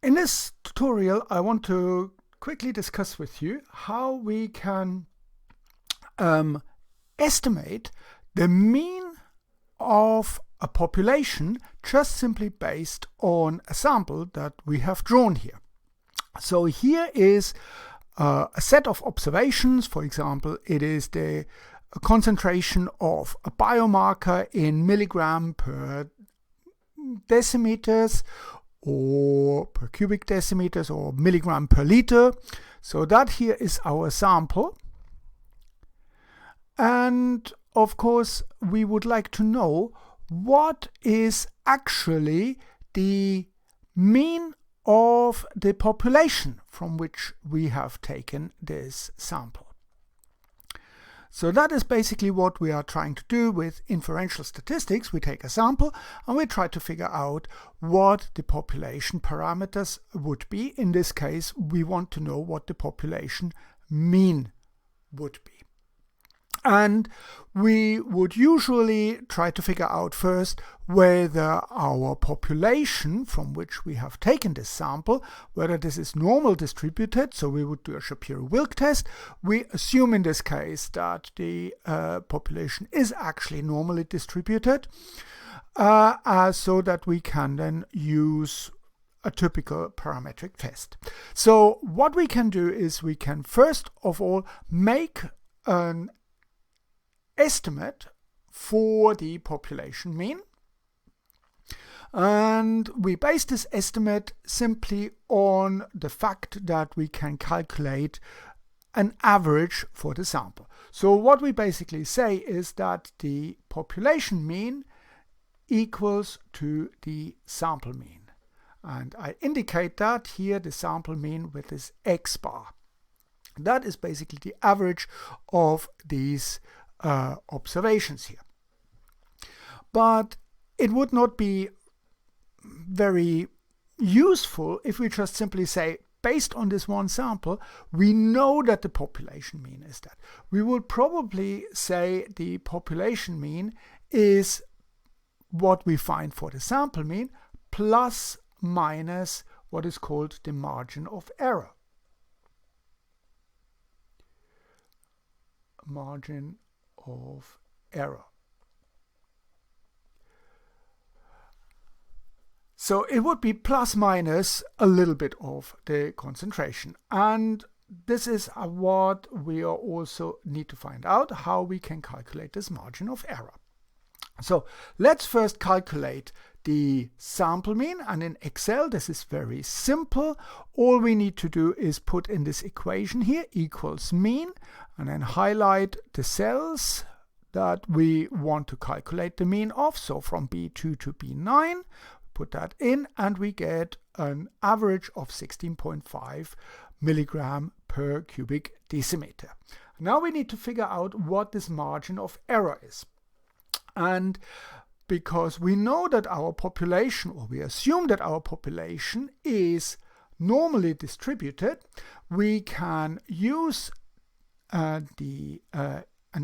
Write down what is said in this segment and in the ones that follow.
In this tutorial, I want to quickly discuss with you how we can estimate the mean of a population just simply based on a sample that we have drawn here. So here is a set of observations. For example, it is the concentration of a biomarker in milligram per decimeters or per cubic decimeters or milligram per liter. So that here is our sample. And of course, we would like to know what is actually the mean of the population from which we have taken this sample. So that is basically what we are trying to do with inferential statistics. We take a sample and we try to figure out what the population parameters would be. In this case, we want to know what the population mean would be. And we would usually try to figure out first whether our population from which we have taken this sample, whether this is normal distributed. So we would do a Shapiro-Wilk test. We assume in this case that the population is actually normally distributed, so that we can then use a typical parametric test. So what we can do is we can first of all make an estimate for the population mean, and we base this estimate simply on the fact that we can calculate an average for the sample. So what we basically say is that the population mean equals to the sample mean, and I indicate that here the sample mean with this x bar. That is basically the average of these observations here. But it would not be very useful if we just simply say, based on this one sample, we know that the population mean is that. We would probably say the population mean is what we find for the sample mean plus minus what is called the margin of error. Margin of error. So it would be plus minus a little bit of the concentration. And this is what we also need to find out, how we can calculate this margin of error. So let's first calculate the sample mean, and in Excel this is very simple. All we need to do is put in this equation here, equals mean, and then highlight the cells that we want to calculate the mean of. So from B2 to B9, put that in, and we get an average of 16.5 milligram per cubic decimeter. Now we need to figure out what this margin of error is. And because we know that our population, or we assume that our population is normally distributed, we can use an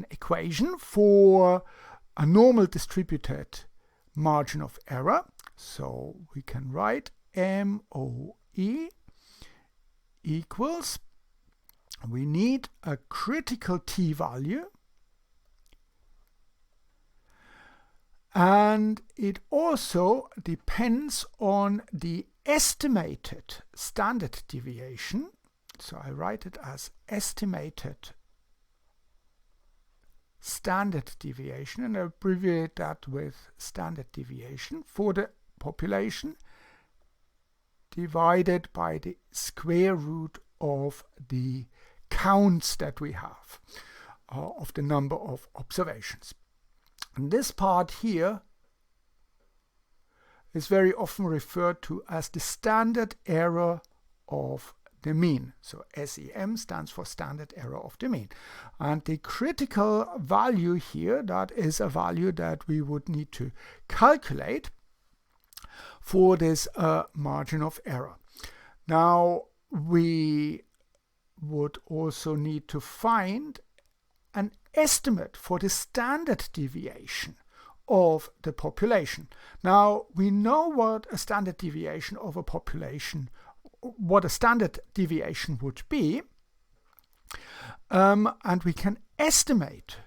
equation for a normal distributed margin of error. So we can write MoE equals, we need a critical t-value, and it also depends on the estimated standard deviation. So I write it as estimated standard deviation, and I abbreviate that with standard deviation for the population divided by the square root of the counts that we have of the number of observations. And this part here is very often referred to as the standard error of the mean. So SEM stands for standard error of the mean. And the critical value here, that is a value that we would need to calculate for this margin of error. Now we would also need to find an estimate for the standard deviation of the population. Now we know what a standard deviation of a population what a standard deviation would be, and we can estimate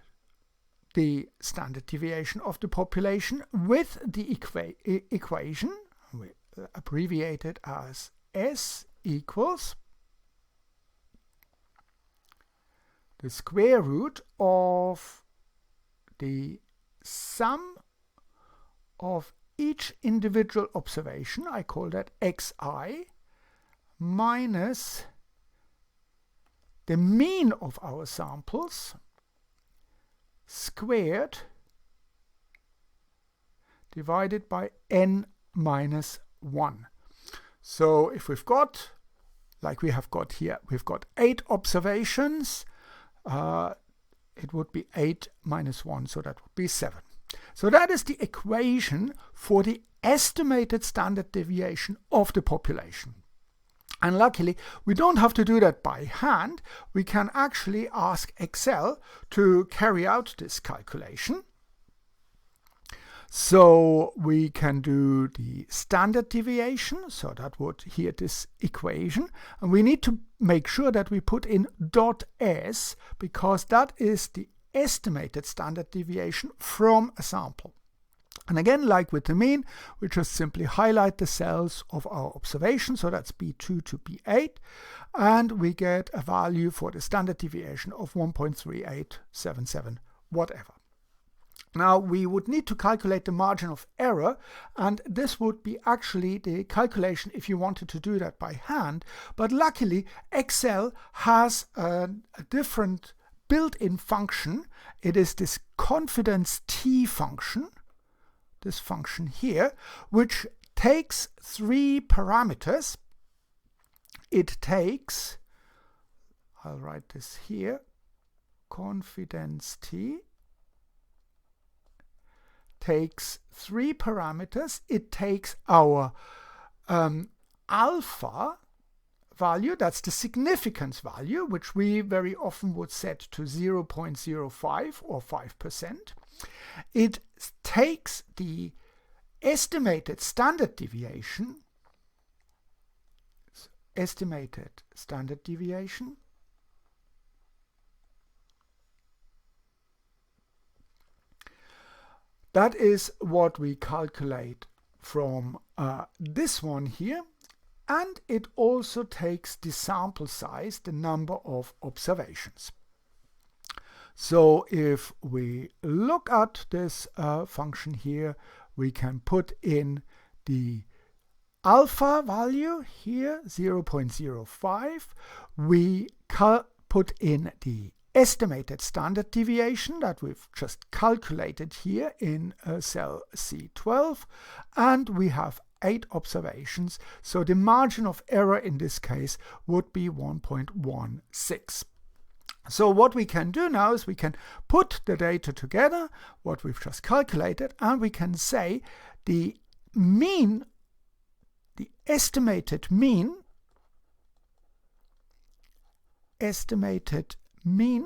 the standard deviation of the population with the equation, we abbreviate it as S equals the square root of the sum of each individual observation, I call that xi, minus the mean of our samples squared divided by n minus 1. So if we've got, like we have got here, we've got 8 observations, it would be 8 minus 1, so that would be 7. So that is the equation for the estimated standard deviation of the population. And luckily, we don't have to do that by hand. We can actually ask Excel to carry out this calculation. So we can do the standard deviation, so that would here this equation, and we need to make sure that we put in .s, because that is the estimated standard deviation from a sample. And again, like with the mean, we just simply highlight the cells of our observation, so that's B2 to B8, and we get a value for the standard deviation of 1.3877, whatever. Now we would need to calculate the margin of error, and this would be actually the calculation if you wanted to do that by hand, but luckily Excel has a different built-in function. It is this confidence T function, this function here, which takes 3 parameters. It takes, I'll write this here, confidence T, takes 3 parameters. It takes our alpha value, that's the significance value, which we very often would set to 0.05 or 5%. It takes the estimated standard deviation, that is what we calculate from this one here, and it also takes the sample size, the number of observations. So if we look at this function here, we can put in the alpha value here, 0.05. We put in the estimated standard deviation that we've just calculated here in cell C12, and we have 8 observations, so the margin of error in this case would be 1.16. So what we can do now is we can put the data together, what we've just calculated, and we can say the mean, the estimated mean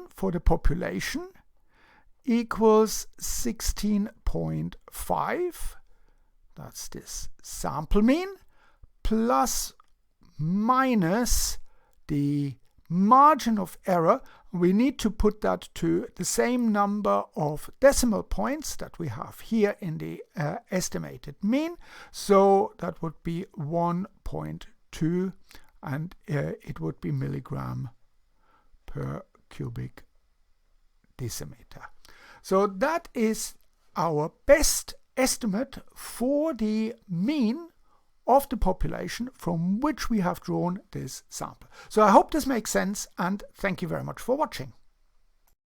for the population equals 16.5. That's this sample mean, plus minus the margin of error. We need to put that to the same number of decimal points that we have here in the estimated mean. So that would be 1.2, and it would be milligram per cubic decimeter. So that is our best estimate for the mean of the population from which we have drawn this sample. So I hope this makes sense, and thank you very much for watching.